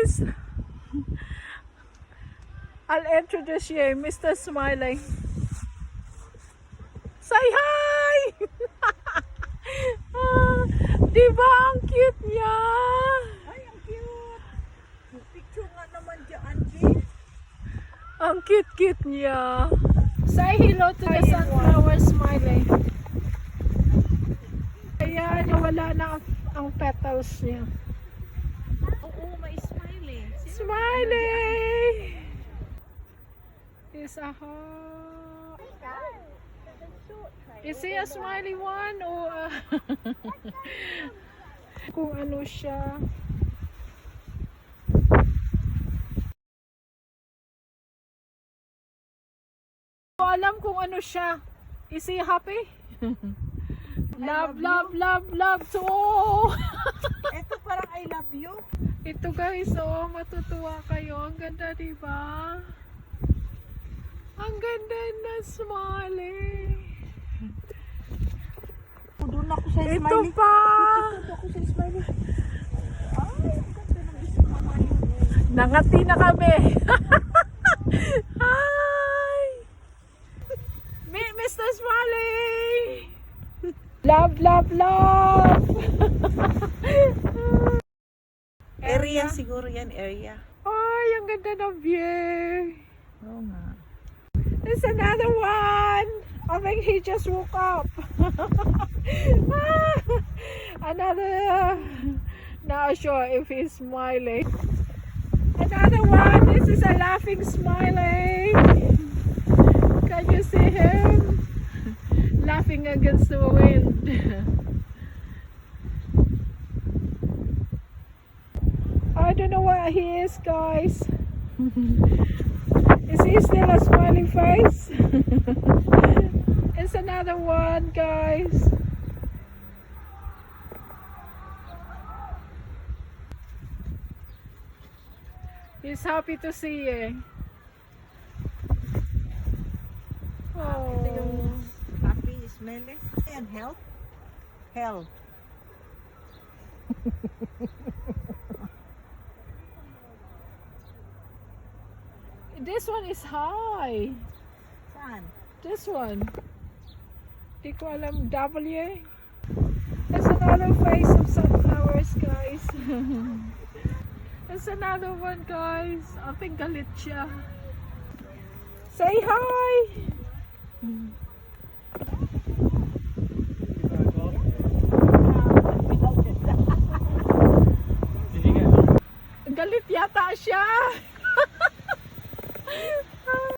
guys, I'll introduce you, Mr. Smiley. Say hi! Diba ang cute niya? Ay, ang cute. Picture nga naman dyan, Angie. Ang cute niya. Say hello to the sunflower, Smiley. Ayan, nawala na ang petals niya. Oo, may smiley. Smiley! Is a heart. Is he a smiley one or kung ano siya? Ko alam kung ano siya. Is he happy? Love, love, love, love to all. Ito parang I love you. Ito guys, oh, matutuwa kayo. Ang ganda, diba? Ang ganda na Smiley. Doon ako sa smiley. Ito pa. Doon ako sa smiley. Ay, ang ganda ng gusto mama yun. Nangati na kami. Hi! Mr. Smiley! Love, love, love! Area siguro yan, area. Ay, ang ganda ng view. Oo nga. There's another one. I think he just woke up. Another. Not sure if he's smiling. Another one. This is a laughing Smiley. Can you see him? Laughing against the wind. I don't know what he is, guys. Is he still a smiling face? It's another one, guys. He's happy to see you. Ito yung Oh. happy, smiley. Ayan, health. Health. This one is high. Saan? This one. Di ko alam. W. There's another face of sunflowers, guys. There's another one, guys. I think galit siya. Say hi! Galit yata siya.